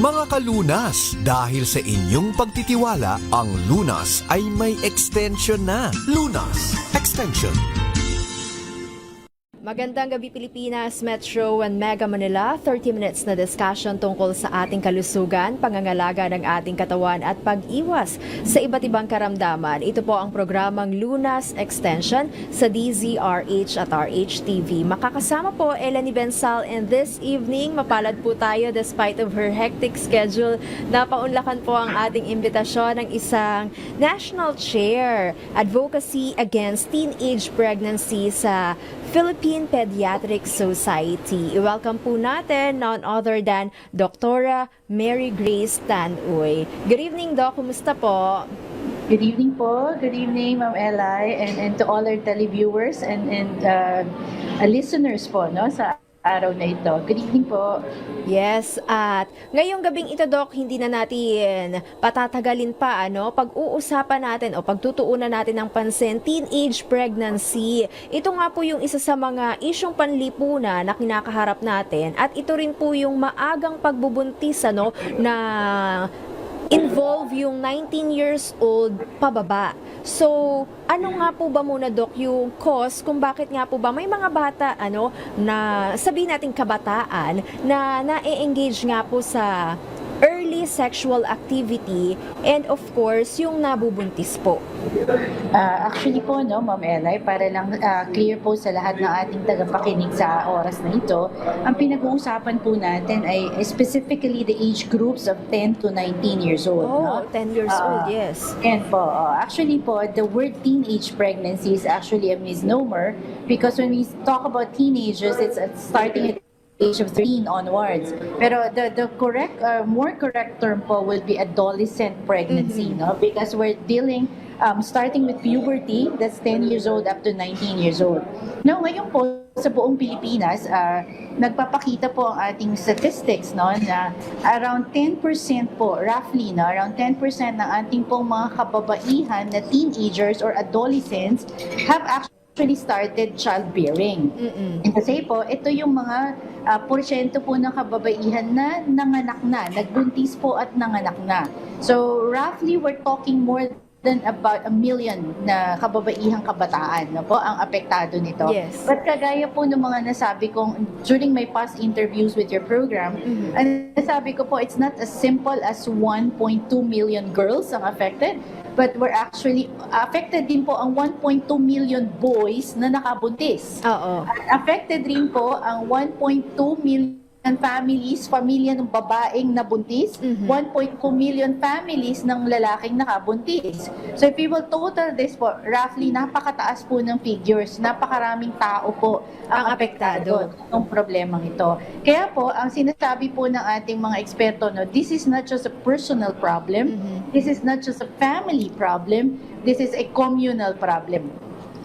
Mga kalunas, dahil sa inyong pagtitiwala, ang Lunas ay may extension na. Lunas Extension. Magandang gabi Pilipinas, Metro and Mega Manila. 30 minutes na discussion tungkol sa ating kalusugan, pangangalaga ng ating katawan at pag-iwas sa iba't ibang karamdaman. Ito po ang programang Lunas Extension sa DZRH at RHTV. Makakasama po Eleni Bensal, and this evening mapalad po tayo despite of her hectic schedule. Napaunlakan po ang ating imbitasyon ng isang National Chair Advocacy Against Teenage Pregnancy sa Philippine Pediatric Society. I-welcome po natin none other than Dr. Mary Grace Tanuy. Good evening, Doc. Kumusta po? Good evening po. Good evening, Ma'am Eli, and to all our televiewers and listeners po, no, sa araw na ito. Good evening po. Yes, at ngayong gabing ito, Doc, hindi na natin patatagalin pa, ano? Pag-uusapan natin o pagtutuunan natin ng pansin, teenage pregnancy. Ito nga po yung isa sa mga isyong panlipunan na kinakaharap natin, at ito rin po yung maagang pagbubuntis, ano, na involve yung 19 years old pababa. So, ano nga po ba muna, Doc, yung cause kung bakit nga po ba may mga bata, ano, na sabihin natin kabataan na na-engage nga po sa early sexual activity, and of course, yung nabubuntis po? Actually po, no, Ma'am Eli, para lang clear po sa lahat ng ating tagapakinig sa oras na ito, ang pinag-uusapan po natin ay specifically the age groups of 10 to 19 years old. Oh, no? 10 years old, yes. And po, actually po, the word teenage pregnancy is actually a misnomer, because when we talk about teenagers, it's starting at age of 13 onwards. Pero the correct, more correct term po will be adolescent pregnancy, no? Because we're dealing, starting with puberty, that's 10 years old up to 19 years old. Now, ngayon po, sa buong Pilipinas, nagpapakita po ang ating statistics, no, na around 10% po, roughly, no, around 10% ng ating pong mga kababaihan na teenagers or adolescents have actually started childbearing. And kasi po, ito yung mga porsyento po ng kababaihan na nanganak na, nagbuntis po at nanganak na. So, roughly, we're talking more than about 1 million na kababaihang kabataan na po ang apektado nito. Yes. But kagaya po ng mga nasabi kong during my past interviews with your program, ang nasabi ko po, it's not as simple as 1.2 million girls ang affected, but we're actually affected din po ang 1.2 million boys na nakabuntis. Oo. At affected rin po ang 1.2 million families, pamilya ng babaeng nabuntis, 1.2 million families ng lalaking nakabuntis. So if we will total this po, roughly napakataas po ng figures, napakaraming tao po ang apektado ng problemang ito. Kaya po, ang sinasabi po ng ating mga eksperto, no, this is not just a personal problem, this is not just a family problem, this is a communal problem.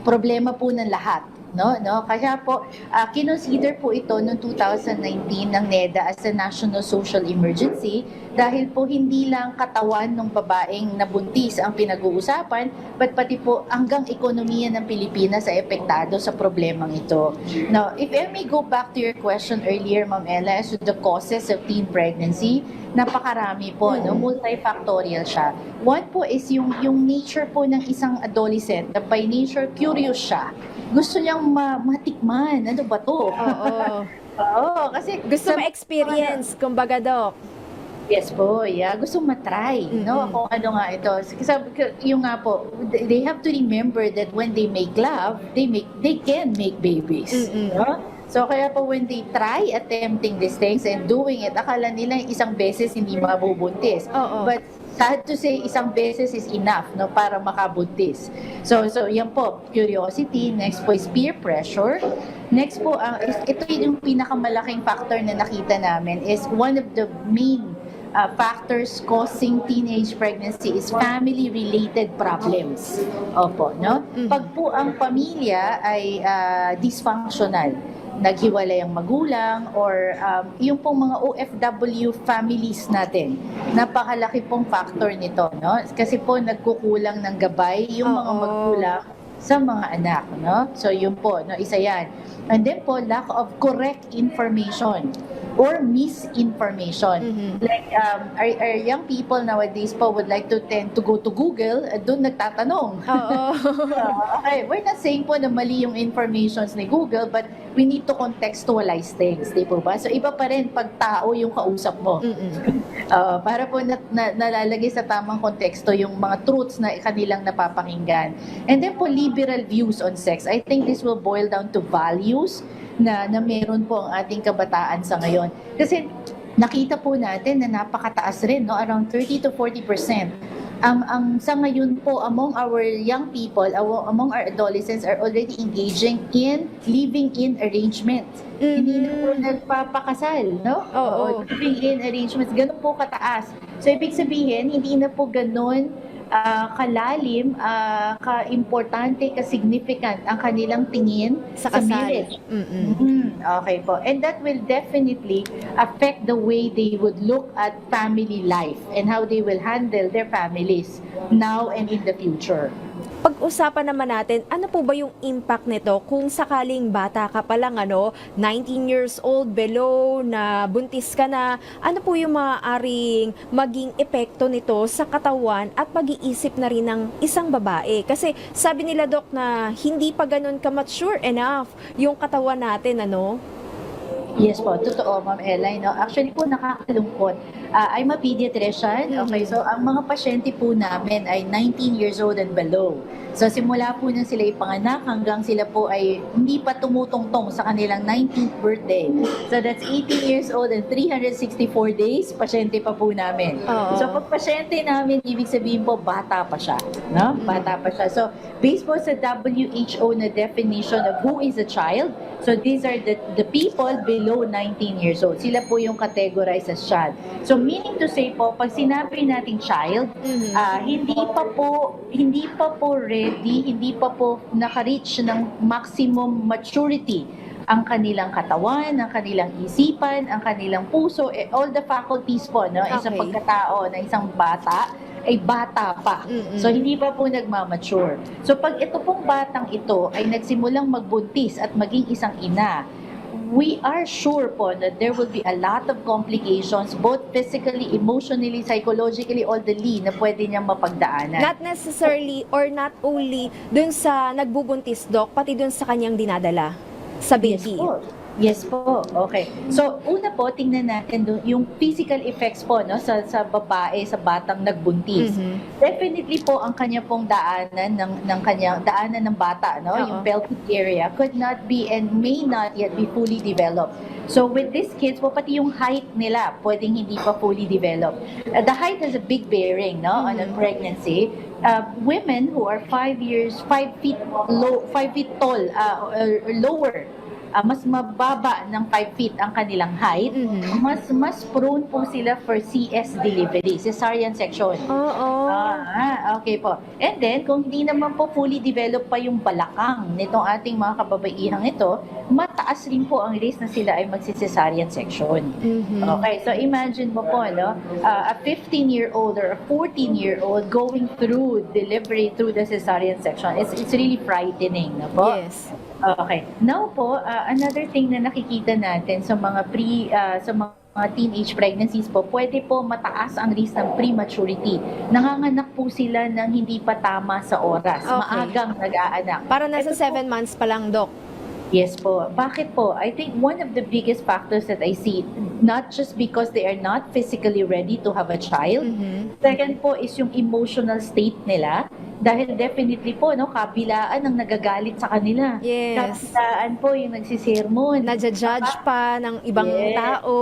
Problema po ng lahat. No, kaya po kinonsider po ito noong 2019 ng NEDA as a national social emergency, dahil po hindi lang katawan ng babaeng nabuntis ang pinag-uusapan, but pati po hanggang ekonomiya ng Pilipinas ay epektado sa problemang ito. Now, if I may go back to your question earlier, Ma'am Ella, as to the causes of teen pregnancy, napakarami po, no, multifactorial siya. One po is yung nature po ng isang adolescent, na by nature curious siya. Gusto niyang matikman, ano ba to? Oo. Oo, kasi Gusto ma-experience, kumbaga, Doc. yes po, yeah. Gusto matry, no? Kung ano nga ito. Yung nga po, they have to remember that when they make love, they can make babies, no? So kaya po when they try attempting these things and doing it, akala nila isang beses hindi mabubuntis. But sad to say, isang beses is enough, no, para makabuntis. So yan po, curiosity. Next po is peer pressure. Next po, ito yung pinakamalaking factor na nakita namin, is one of the main factors causing teenage pregnancy is family-related problems. Opo, no? Pag po ang pamilya ay dysfunctional, naghiwalay ang magulang, or yung pong mga OFW families natin, napakalaki pong factor nito, no? Kasi po nagkukulang ng gabay yung mga magulang sa mga anak, no? So yun po, no, isa yan. And then po, lack of correct information. or misinformation. Like, our young people nowadays po would like to tend to go to Google at doon nagtatanong. Oo. Okay, we're not saying po na mali yung informations ni Google, but we need to contextualize things, di po ba? So, iba pa rin pag tao yung kausap mo. Para po nalalagay sa tamang konteksto yung mga truths na kanilang napapakinggan. And then po, liberal views on sex. I think this will boil down to values na meron po ang ating kabataan sa ngayon. Kasi nakita po natin na napakataas rin, no? Around 30 to 40%. Ang sa ngayon po, among our young people, among our adolescents are already engaging in living-in arrangement. Hindi na po nagpapakasal, no? Oo. Living-in arrangements, ganun po kataas. So, ibig sabihin, hindi na po ganun kalalim, ka-importante, ka-significant ang kanilang tingin Sa sa kasal. marriage. Okay po. And that will definitely affect the way they would look at family life and how they will handle their families now and in the future. Pag-usapan naman natin, ano po ba yung impact nito kung sakaling bata ka pa lang, 19 years old, below, na buntis ka na, ano po yung maaaring maging epekto nito sa katawan at pag-iisip na rin ng isang babae? Kasi sabi nila, Dok, na hindi pa ganun ka-mature enough yung katawan natin, Yes po, totoo, Ma'am Ella. No? Actually po, nakakalungkot. I'm a pediatrician. Okay, so ang mga pasyente po namin ay 19 years old and below. So simula po nang sila ipanganak hanggang sila po ay hindi pa tumutungtong sa kanilang 19th birthday. So that's 18 years old and 364 days, pasyente pa po namin. Oo. So pag pasyente namin, ibig sabihin po, bata pa siya. No? Bata pa siya. So based po sa WHO na definition of who is a child, so these are the people below 19 years old. Sila po yung categorized as child. So meaning to say po, pag sinabi nating child, hindi pa po ready, hindi pa po naka-reach ng maximum maturity ang kanilang katawan, ang kanilang isipan, ang kanilang puso, all the faculties po, no, sa Okay. pagkatao na isang bata, ay bata pa. So, hindi pa po nagmamature. So, pag ito pong batang ito ay nagsimulang magbuntis at maging isang ina, we are sure po that there will be a lot of complications, both physically, emotionally, psychologically, all the na pwede niyang mapagdaanan. Not necessarily or not only dun sa nagbubuntis, Dok, pati dun sa kanyang dinadala sa baby. Yes po. Yes po. Okay. So, una po, tingnan natin yung physical effects po, no, sa babae, sa batang nagbuntis. Definitely po, ang kanya pong daanan ng bata, no, yung pelvic area could not be and may not yet be fully developed. So, with these kids po, pati yung height nila, pwedeng hindi pa fully developed. The height has a big bearing, no, on a pregnancy. Women who are 5 feet tall, or lower, mas mababa ng 5 feet ang kanilang height, mas prone po sila for CS delivery, cesarean section. Oo. Okay po. And then, kung hindi naman po fully developed pa yung balakang nitong ating mga kababaihang ito, mataas rin po ang risk na sila ay magsi-cesarean section. Okay, so imagine mo po, no, a 15-year-old or a 14-year-old going through delivery through the cesarean section. It's really frightening, no po? Yes. Okay. Now po, another thing na nakikita natin sa mga teenage pregnancies po, pwede po mataas ang risk ng prematurity. Nanganganak po sila ng hindi pa tama sa oras. Okay. Maagang nag-aanak. Para nasa Ito po, 7 months pa lang, Dok. Yes po. Bakit po? I think one of the biggest factors that I see, not just because they are not physically ready to have a child, second po is yung emotional state nila. Dahil definitely po, no, kabilaan ang nagagalit sa kanila. Yes. Kabilaan po yung nagsisermon. Nadja-judge pa ng ibang Yes. tao.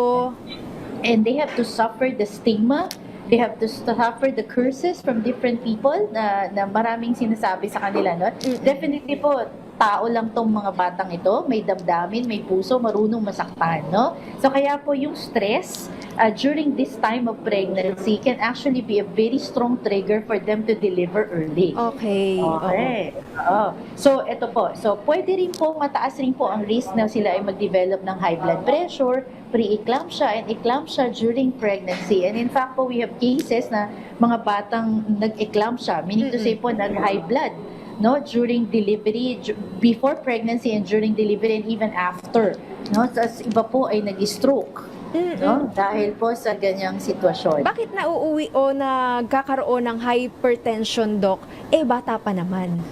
And they have to suffer the stigma. They have to suffer the curses from different people na maraming sinasabi sa kanila. No? Definitely po, tao lang tong mga batang ito, may damdamin, may puso, marunong masaktan, no? So kaya po yung stress during this time of pregnancy can actually be a very strong trigger for them to deliver early. Okay. Okay. Oo. So, ito po. So, pwede rin po, mataas rin po ang risk na sila ay mag-develop ng high blood pressure, pre-eclampsia, and eclampsia during pregnancy. And in fact po, we have cases na mga batang nag-eclampsia, meaning to say po, nag-high blood, no, during delivery, before pregnancy and during delivery and even after, no, tas iba po ay nag-stroke. no? Dahil po sa ganyang sitwasyon. Bakit nauuwi o nagkakaroon ng hypertension, Doc? Bata pa naman.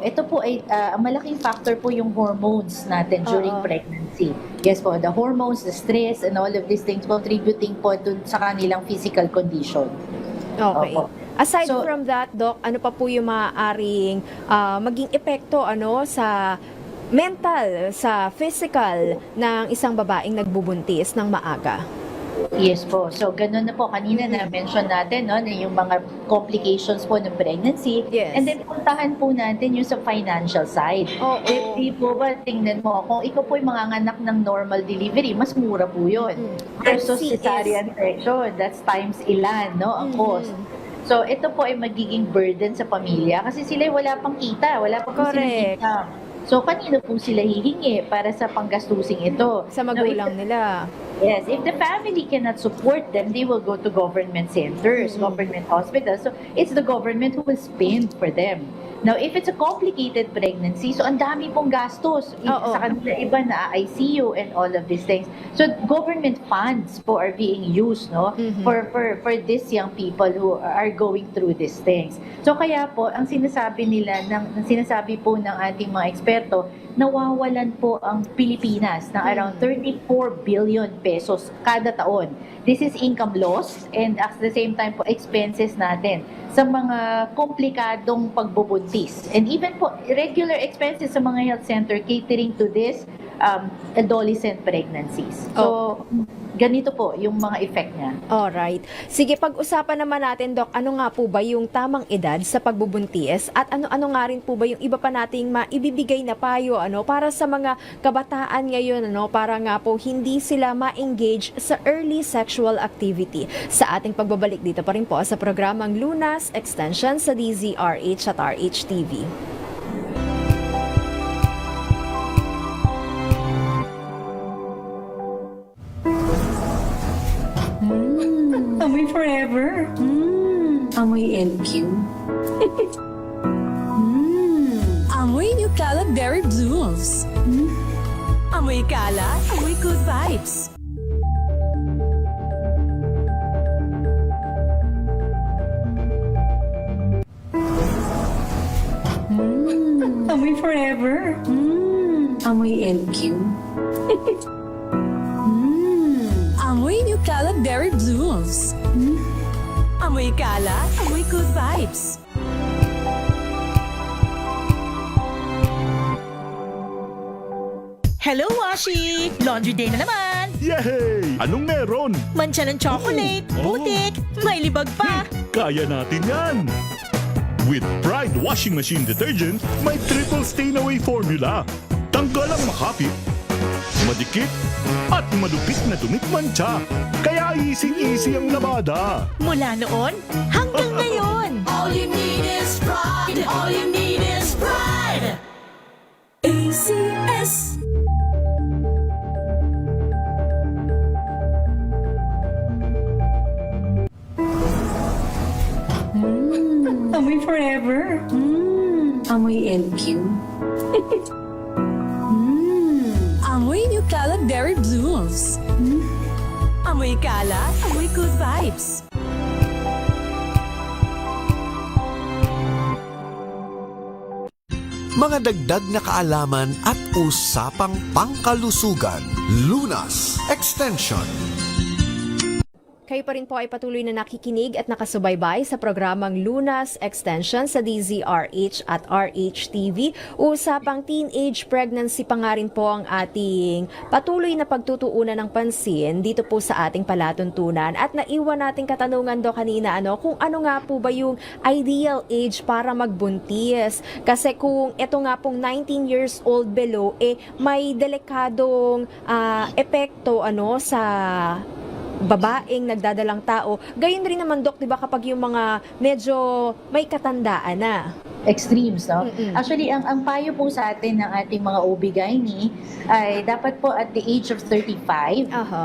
Ito po ay ang malaking factor po yung hormones natin during Oo. pregnancy. Yes po, the hormones, the stress, and all of these things contributing po dun sa kanilang physical condition. Okay. Opo. Aside So- from that, Doc, ano pa po yung maaaring maging epekto sa mental, sa physical ng isang babaeng nagbubuntis ng maaga? Yes po. So, ganun na po. Kanina na-mention natin, no, na yung mga complications po ng pregnancy. Yes. And then, puntahan po natin yung sa financial side. Oo. If di po ba, tingnan mo, kung ikaw po yung manganganak ng normal delivery, mas mura po yun. Versus FCS. cesarean section, that's times ilan, no, ang cost. So, ito po ay magiging burden sa pamilya kasi sila wala pang kita, wala pang Correct. kita. So, kanino po sila hihingi para sa panggastusing ito? Sa Now, magulang nila. Yes, if the family cannot support them, they will go to government centers, government hospitals. So it's the government who will spend for them. Now, if it's a complicated pregnancy, so ang dami pong gastos. Oo. Sa kanila iba na ICU and all of these things. So government funds po are being used, no, for these young people who are going through these things. So kaya po ang sinasabi sinasabi po ng ating mga eksperto, nawawalan po ang Pilipinas ng around 34 billion pesos kada taon. This is income loss and at the same time po expenses natin sa mga komplikadong pagbubuntis. And even po regular expenses sa mga health center catering to this adolescent pregnancies. So, ganito po yung mga effect niya. Alright. Sige, pag-usapan naman natin, Doc, ano nga po ba yung tamang edad sa pagbubuntis at ano-ano nga rin po ba yung iba pa nating maibibigay na payo para sa mga kabataan ngayon para nga po hindi sila ma-engage sa early sexual activity. Sa ating pagbabalik dito pa rin po sa programang Lunas Extension sa DZRH at RHTV. Amoy forever. Amoy LQ. Amoy New Cala Berry Blooms. Amoy Cala, amoy good vibes. Amoy forever. Amoy LQ. Amoy New Cala Berry Blooms. Amoy Cala, amoy good vibes. Hello, Washi! Laundry day na naman! Yay! Anong meron? Mancha ng chocolate, putik, may libag pa! Kaya natin yan! With Pride Washing Machine Detergent, may triple stain-away formula. Tanggal ang makapit, madikit, at malupit na tumikmancha. Kaya easy-easy ang labada. Mula noon hanggang ngayon! All you need is pride. All you need is pride. ACS. Amoy forever. Amoy LQ. Amoy New Cala Berry Blooms. Amoy Cala, amoy good vibes. Mga dagdag na kaalaman at usapang pangkalusugan. Lunas Extension. Kayo pa rin po ay patuloy na nakikinig at nakasubaybay sa programang Lunas Extension sa DZRH at RHTV. Usapang teenage pregnancy pa nga rin po ang ating patuloy na pagtutuunan ng pansin dito po sa ating palatuntunan. At naiwan nating katanungan do kanina kung ano nga po ba yung ideal age para magbuntis. Kasi kung ito nga pong 19 years old below, may delikadong epekto sa babaeng nagdadalang tao. Gayon rin naman, Dok, 'di ba, kapag yung mga medyo may katandaan na. extremes, no? Mm-mm. Actually, ang payo po sa atin ng ating mga OB-GYN ay dapat po at the age of 35, Aha.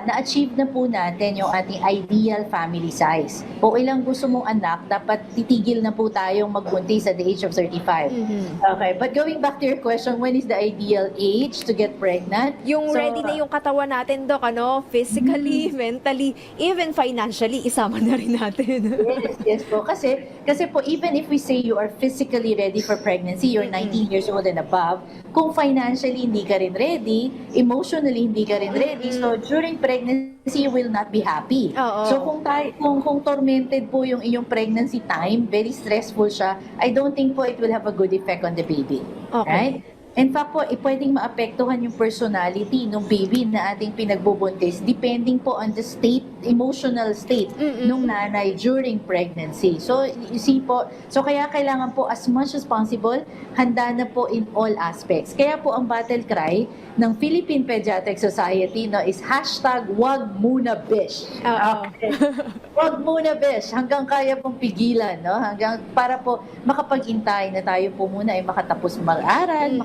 na-achieve na po natin yung ating ideal family size. Kung ilang gusto mong anak, dapat titigil na po tayong magbuntis at the age of 35. Mhm. Okay, but going back to your question, when is the ideal age to get pregnant? Yung So, ready na yung katawan natin, Dok, ano? Physically, mentally, even financially, isama na rin natin. Yes po. Kasi po, even if we say you are physically ready for pregnancy, you're 19 years old and above, kung financially hindi ka rin ready, emotionally hindi ka rin ready, so during pregnancy, you will not be happy. Oo. So kung tormented po yung iyong pregnancy time, very stressful siya, I don't think po it will have a good effect on the baby. Okay. Right? In fact po, pwedeng maapektuhan yung personality ng baby na ating pinagbubuntis depending po on the state, emotional state ng nanay during pregnancy. So, you see po, so kaya kailangan po as much as possible, handa na po in all aspects. Kaya po ang battle cry ng Philippine Pediatric Society no, is #wag muna bish. Oo. Okay. Wag muna bish, hanggang kaya pong pigilan, no? Hanggang para po makapag-intay na tayo po muna ay makatapos mag-aral,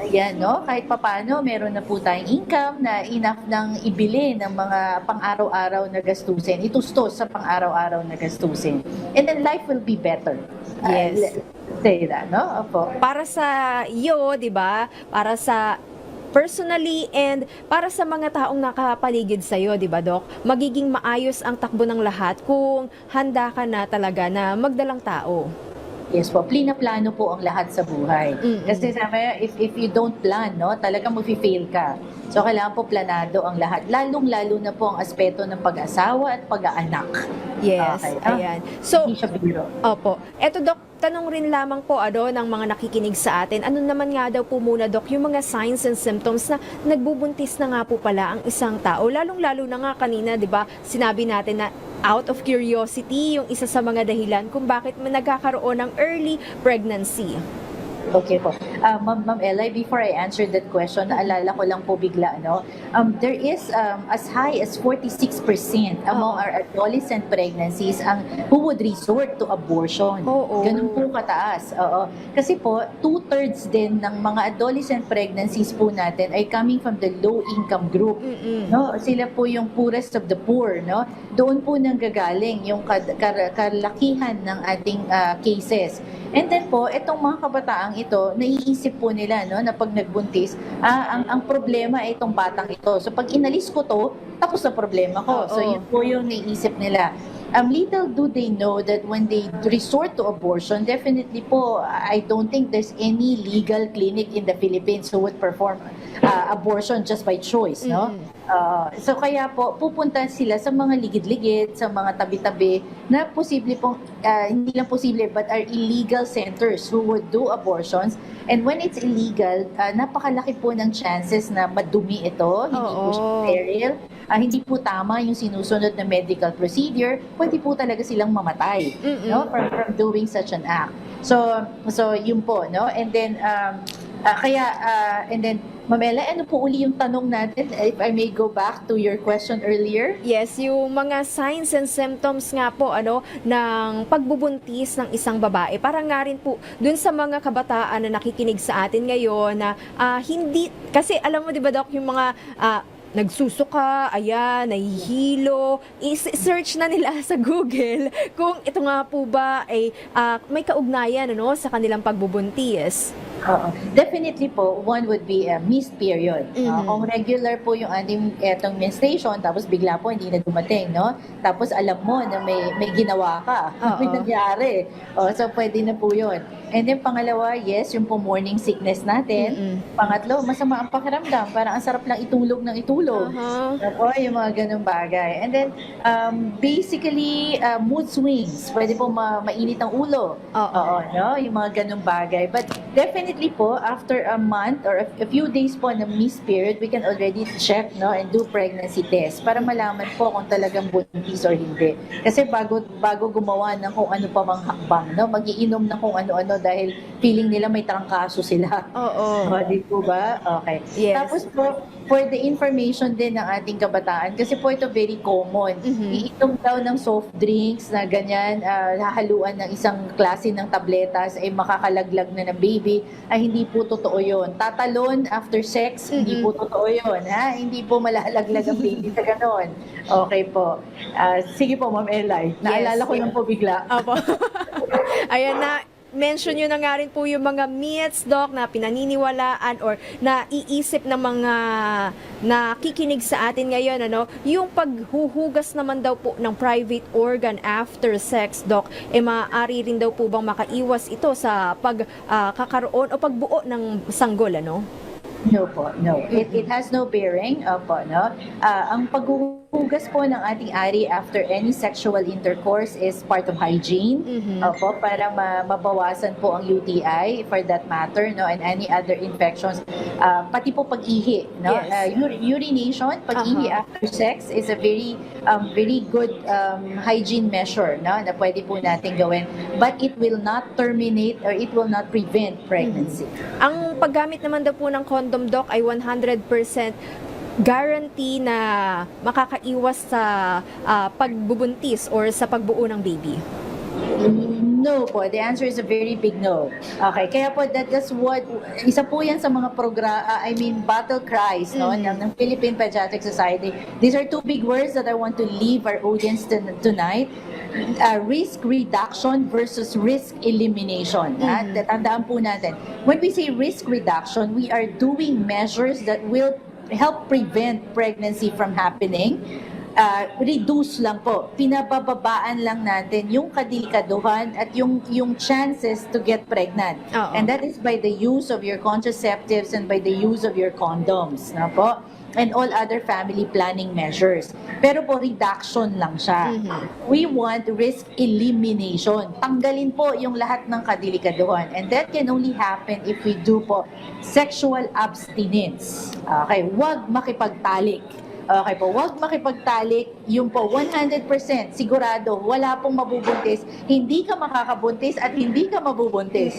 ayan, no? Kahit papaano, meron na po tayong income na enough ng ibili ng mga pang-araw-araw na gastusin. Itustos sa pang-araw-araw na gastusin. And then life will be better. Yes. Let's say that, no? Opo. Para sa iyo, 'di ba? Para sa personally and para sa mga taong nakapaligid sa iyo, 'di ba, Doc? Magiging maayos ang takbo ng lahat kung handa ka na talaga na magdalang tao. Yes po, plano po ang lahat sa buhay. Kasi sabi, if you don't plan, no, talagang mag-fail ka. So kailangan po planado ang lahat. Lalong-lalo na po ang aspeto ng pag-asawa at pag-aanak. Yes, Okay. ayan. So, Hindi siya biro. opo. Eto, Doc, tanong rin lamang po ng mga nakikinig sa atin. Ano naman nga daw po muna, Doc, yung mga signs and symptoms na nagbubuntis na nga po pala ang isang tao? Lalong-lalo na nga kanina, di ba, sinabi natin na out of curiosity, yung isa sa mga dahilan kung bakit nagkakaroon ng early pregnancy. Okay po. Ma'am Eli, before I answer that question, naalala ko lang po bigla, no? There is as high as 46% among our adolescent pregnancies who would resort to abortion. Oo. Ganun po kataas. Oo. Kasi po, 2/3 din ng mga adolescent pregnancies po natin ay coming from the low-income group. No? Sila po yung poorest of the poor, no? Doon po nanggagaling yung kalakihan ng ating cases. And then po, itong mga kabataang ito, naiisip po nila, no, na pag nagbuntis, ang problema ay itong batang ito. So pag inalis ko to, tapos na problema ko. Oo. So yun po yung naiisip nila. Little do they know that when they resort to abortion, definitely po, I don't think there's any legal clinic in the Philippines who would perform abortion just by choice, no? So kaya po, pupunta sila sa mga ligid-ligid, sa mga tabi-tabi, na posible pong, hindi lang posible, but are illegal centers who would do abortions. And when it's illegal, napakalaki po ng chances na madumi ito, hindi po siya sterile, hindi po tama yung sinusunod na medical procedure, pwede po talaga silang mamatay, no, from doing such an act. So yun po, no? And then and then Mamela, ano po uli yung tanong natin? If I may go back to your question earlier. Yes, yung mga signs and symptoms nga po ng pagbubuntis ng isang babae. Para nga rin po dun sa mga kabataan na nakikinig sa atin ngayon na hindi, kasi alam mo 'di ba, Doc, yung mga nagsusuka, ayan, nahihilo, i-search na nila sa Google kung ito nga po ba ay may kaugnayan sa kanilang pagbubuntis. Definitely po, one would be a missed period. Kung regular po yung ating etong menstruation, tapos bigla po hindi na dumating, no? Tapos alam mo na may ginawa ka, may nangyari. So pwede na po yun. And then pangalawa, yes, yung po morning sickness natin. Pangatlo, masama ang pakiramdam. Parang ang sarap lang itulog ng itulog. Yung mga ganung bagay. And then, basically, mood swings. Pwede po mainit ang ulo. No? Yung mga ganung bagay. But definitely, definitely po, after a month or a few days po na missed period, we can already check, no, and do pregnancy test para malaman po kung talagang buntis or hindi. Kasi bago gumawa ng kung ano pa mang hakbang, no, magiinom na kung ano-ano dahil feeling nila may trangkaso sila. Oo. Di po ba? Okay. Yes. Tapos po, for the information din ng ating kabataan, kasi po ito very common. Iinom daw ng soft drinks na ganyan, hahaluan ng isang klase ng tabletas ay makakalaglag na ng baby, ay hindi po totoo yun. Tatalon after sex, hindi po totoo yun. Ha? Hindi po malalaglag ang baby sa ganon. Okay po. Sige po, Ma'am Eli. Naalala ko lang po bigla. Opo. Ayan na. Mention nyo na nga rin po yung mga myths, Doc, na pinaniniwalaan or naiisip ng mga nakikinig sa atin ngayon, ano? Yung paghuhugas naman daw po ng private organ after sex, Doc, maaari rin daw po bang makaiwas ito sa pagkakaroon o pagbuo ng sanggol, ano? No po, no. It has no bearing. Opo, no. Ang paghuhugas po ng ating ari after any sexual intercourse is part of hygiene. Opo, para mabawasan po ang UTI for that matter, no, and any other infections. Pati po pag-ihi, no. Yes. Urination, pag-ihi after sex is a very good hygiene measure, no, na pwede po natin gawin. But it will not terminate or it will not prevent pregnancy. Ang paggamit naman daw po ng condom, Doc, ay 100% guarantee na makakaiwas sa pagbubuntis or sa pagbuo ng baby. No po. The answer is a very big no. Okay. Kaya po, that's what, isa po yan sa mga battle cries, no, ng Philippine Pediatric Society. These are two big words that I want to leave our audience tonight. Risk reduction versus risk elimination. Tandaan po natin. When we say risk reduction, we are doing measures that will help prevent pregnancy from happening. Reduce lang po. Pinabababaan lang natin yung kadelikaduhan at yung chances to get pregnant. Oo. And that is by the use of your contraceptives and by the use of your condoms. Na po? And all other family planning measures. Pero po, reduction lang siya. We want risk elimination. Tanggalin po yung lahat ng kadelikaduhan. And that can only happen if we do po sexual abstinence. Okay, huwag makipagtalik. Okay po, huwag makipagtalik, yung po 100% sigurado, wala pong mabubuntis, hindi ka makakabuntis at hindi ka mabubuntis.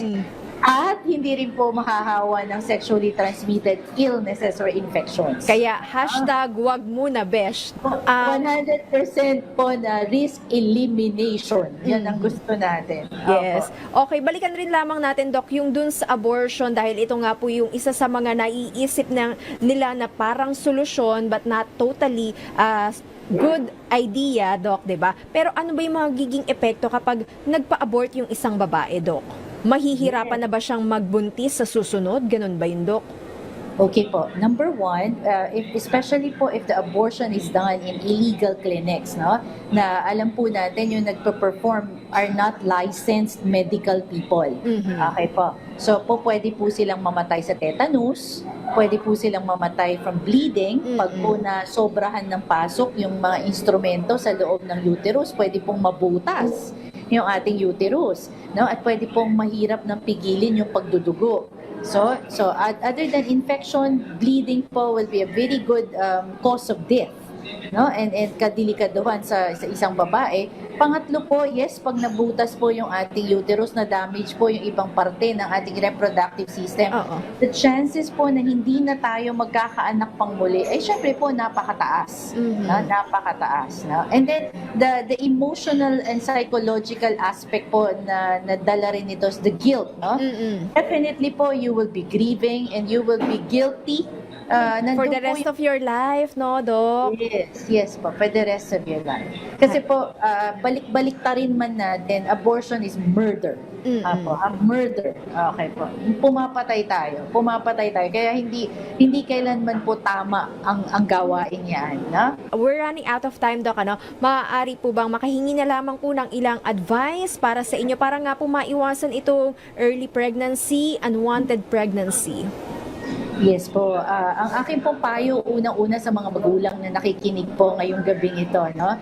At hindi rin po makahawa ng sexually transmitted illnesses or infections. Kaya #wag muna, besh. 100% po na risk elimination. Yan ang gusto natin. Yes. Opo. Okay, balikan rin lamang natin, Doc, yung dun sa abortion dahil ito nga po yung isa sa mga naiisip nila na parang solusyon but not totally good idea, Doc, 'di ba? Pero ano ba yung magiging epekto kapag nagpa-abort yung isang babae, Doc? Mahihirapan na ba siyang magbuntis sa susunod? Ganun ba yun, Doc? Okay po. Number one, especially po if the abortion is done in illegal clinics, no? Na alam po natin yung nagpo-perform are not licensed medical people. Okay po. So po pwede po silang mamatay sa tetanus, pwede po silang mamatay from bleeding, pag po na sobrahan ng pasok yung mga instrumento sa loob ng uterus, pwede pong mabutas yung ating uterus, no? At pwede pong mahirap nang pigilin yung pagdudugo. So other than infection, bleeding po will be a very good cause of death, no? And kadelikaduhan sa isang babae. Pangatlo po, yes, pag nabutas po yung ating uterus, na damage po yung ibang parte ng ating reproductive system, the chances po na hindi na tayo magkakaanak pang muli ay syempre po napakataas. No? Napakataas. No? And then the emotional and psychological aspect po na dala rin ito is the guilt. No? Definitely po, you will be grieving and you will be guilty. For the rest of your life, no, Doc? Yes po, for the rest of your life. Kasi po, balik-balik ta rin man natin, abortion is murder. Murder. Okay po. Pumapatay tayo. Kaya hindi kailanman po tama ang gawain yan. No? We're running out of time, Doc. Ano? Maaari po bang makahingi na lamang po ng ilang advice para sa inyo para nga po maiwasan itong early pregnancy, unwanted pregnancy? Yes po. Ang aking pong payo, unang-una sa mga magulang na nakikinig po ngayong gabing ito, no?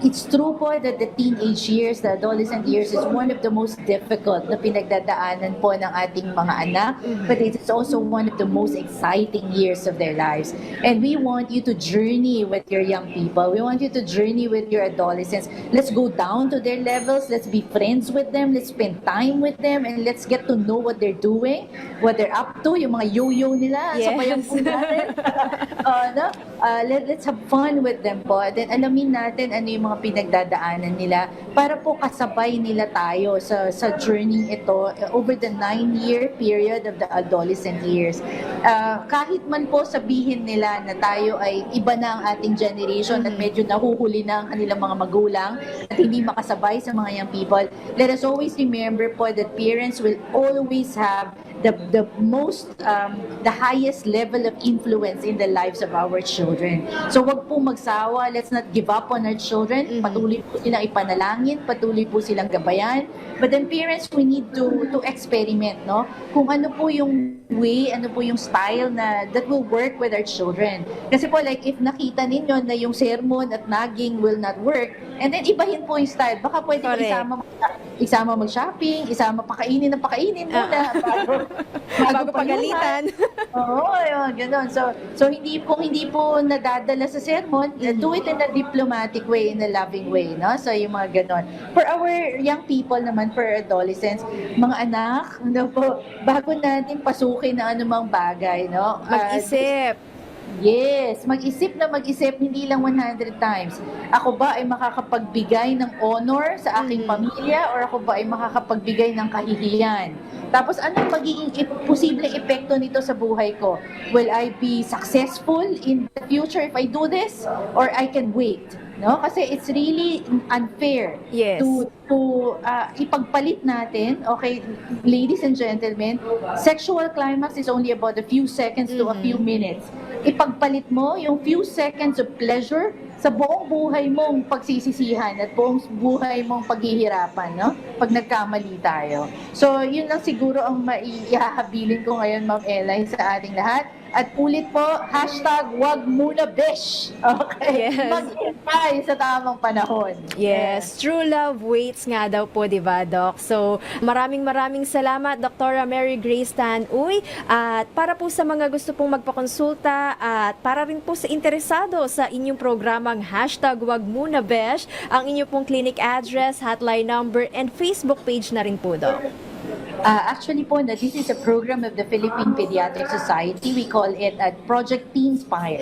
It's true po that the teenage years, the adolescent years is one of the most difficult na pinagdadaanan po ng ating mga anak, but it is also one of the most exciting years of their lives. And we want you to journey with your young people. We want you to journey with your adolescents. Let's go down to their levels. Let's be friends with them. Let's spend time with them, and let's get to know what they're doing, what they're up to, yung mga yo-yo nila. Yes. Sabayan po natin. Let's have fun with them po. Then alamin natin ano yung mga pinagdadaanan nila para po kasabay nila tayo sa journey ito over the 9-year period of the adolescent years. Kahit man po sabihin nila na tayo ay iba na ang ating generation at medyo nahuhuli na ang kanilang mga magulang at hindi makasabay sa mga young people, let us always remember po that parents will always have the highest level of influence in the lives of our children. So wag po magsawa, let's not give up on our children. Patuloy po silang ipanalangin, patuloy po silang gabayan. But then parents, we need to experiment, no? Kung ano po yung way, ano po yung style na that will work with our children. Kasi po like if nakita ninyo na yung sermon at nagging will not work, and then ibahin po yung style. Baka pwede isama mag-shopping, isama pakainin muna Bago pagalitan. Oo, yun, ganun. So hindi po nadadala sa sermon, do it in a diplomatic way, in a loving way, no? So yung mga ganun. For our young people naman, for adolescents, mga anak, ano po, bago natin pasukin na anumang bagay, no? Mag-isip. Yes, mag-isip, hindi lang 100 times. Ako ba ay makakapagbigay ng honor sa aking pamilya or ako ba ay makakapagbigay ng kahihiyan? Tapos anong magiging posibleng epekto nito sa buhay ko? Will I be successful in the future if I do this? Or I can wait? No? Kasi it's really unfair Yes. to ipagpalit natin, okay, ladies and gentlemen, sexual climax is only about a few seconds to a few minutes. Ipagpalit mo yung few seconds of pleasure sa buong buhay mong pagsisisihan at buong buhay mong paghihirapan, no? Pag nagkamali tayo. So, yun lang siguro ang maihahabilin ko ngayon, Ma'am Eli, sa ating lahat. At ulit po, #wag muna besh. Okay? Yes. Mag-hintay sa tamang panahon. Yes, true love waits nga daw po, di ba, Doc? So, maraming salamat, Dr. Mary Grace Tan Uy. At para po sa mga gusto pong magpakonsulta at para rin po sa interesado sa inyong programang #wag muna besh, ang inyong pong clinic address, hotline number, and Facebook page na rin po, Doc. Actually po, this is a program of the Philippine Pediatric Society. We call it Project Teenspire.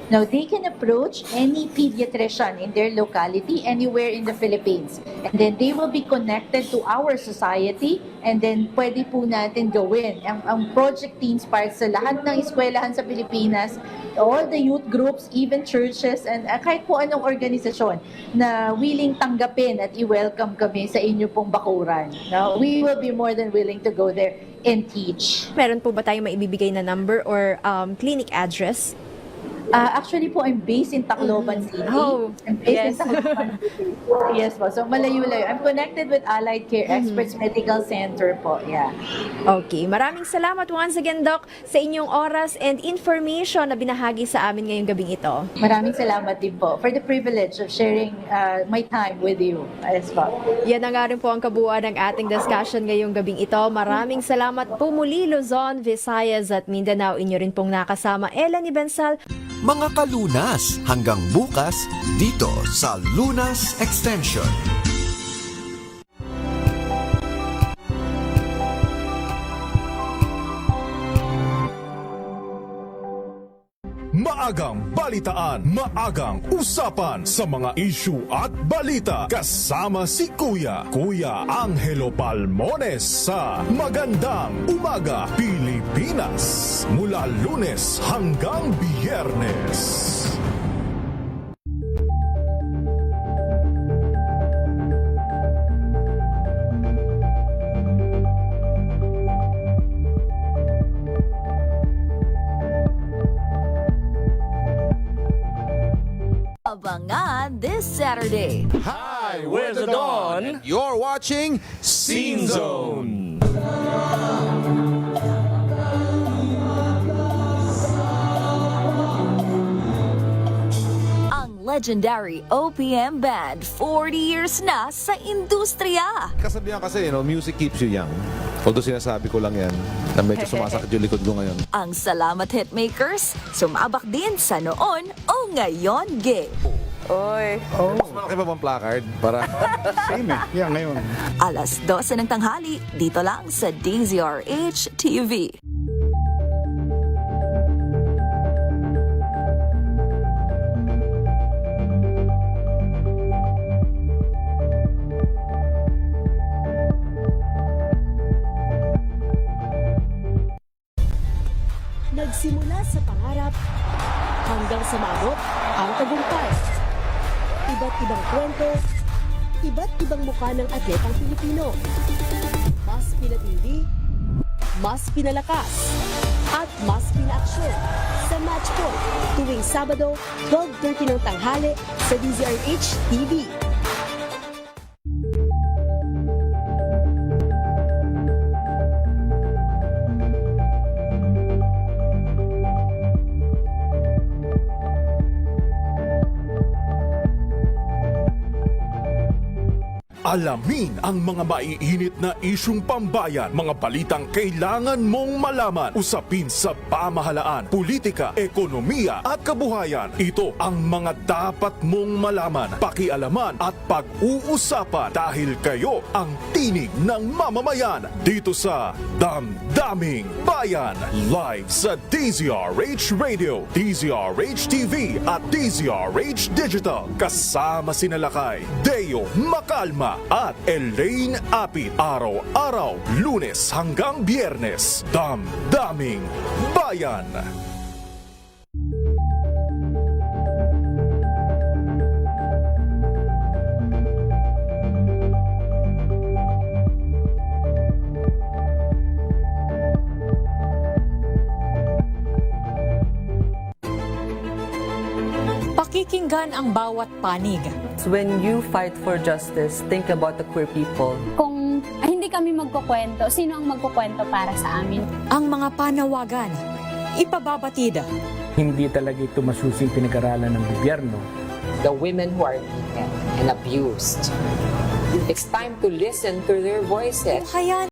Now, they can approach any pediatrician in their locality, anywhere in the Philippines. And then they will be connected to our society, and then pwede po natin gawin ang Project Teenspire sa lahat ng eskwelahan sa Pilipinas, all the youth groups, even churches, and kahit po anong organisasyon na willing tanggapin at i-welcome kami sa inyo pong bakuran. Now, we will be more than willing to go there and teach. Meron po ba tayong maibibigay na number or clinic address? Actually po, I'm based in Tacloban City. Oh, I'm based yes. in Tacloban City. Yes po. So, malayo-layo. I'm connected with Allied Care Experts Medical Center po. Yeah. Okay, maraming salamat once again, Doc, sa inyong oras and information na binahagi sa amin ngayong gabing ito. Maraming salamat din po for the privilege of sharing my time with you. Yes po. Yan na nga rin po ang kabuuan ng ating discussion ngayong gabing ito. Maraming salamat po muli, Luzon, Visayas at Mindanao. Inyo rin pong nakasama, Ellen Ibensal. Mga kalunas, hanggang bukas dito sa Lunas Extension. Maagang balitaan, maagang usapan sa mga issue at balita. Kasama si Kuya Angelo Palmones sa Magandang Umaga Pilipinas. Mula Lunes hanggang Biyernes. Abangan this Saturday. Hi, we're the Dawn. You're watching Scene Zone. Ang legendary OPM band, 40 years na sa industriya. Kasabihan kasi, music keeps you young. Although sinasabi ko lang yan, na medyo sumasakit yung likod ko ngayon. Ang Salamat Hitmakers, sumabak din sa noon o ngayon gig. Mas malaki pa bang placard? Para... Same eh. Yeah, ngayon. Alas 12 ng tanghali, dito lang sa DZRH TV. Nagsimula sa pangarap hanggang sa maabot ang tagumpay. Iba't ibang kwento, iba't ibang mukha ng atletang Pilipino. Mas pinatindi, mas pinalakas, at mas pinaaksyon sa Match Point tuwing Sabado, 12:30 ng tanghali sa DZRH TV. Alamin ang mga maiinit na isyung pambayan, mga balitang kailangan mong malaman, usapin sa pamahalaan, politika, ekonomiya at kabuhayan. Ito ang mga dapat mong malaman, pakialaman at pag-uusapan dahil kayo ang tinig ng mamamayan dito sa Damdaming Bayan. Live sa DZRH Radio, DZRH TV at DZRH Digital. Kasama sina Lakay, Deo Macalma at Elaine Apit. Araw-araw, Lunes hanggang Biyernes. Damdaming Bayan. Pakikinggan ang bawat panig. When you fight for justice, think about the queer people. Kung hindi kami magkukwento, sino ang magkukwento para sa amin? Ang mga panawagan, ipababatid. Hindi talaga ito masusing pinag-aralan ng gobyerno. The women who are beaten and abused. It's time to listen to their voices. Hayaan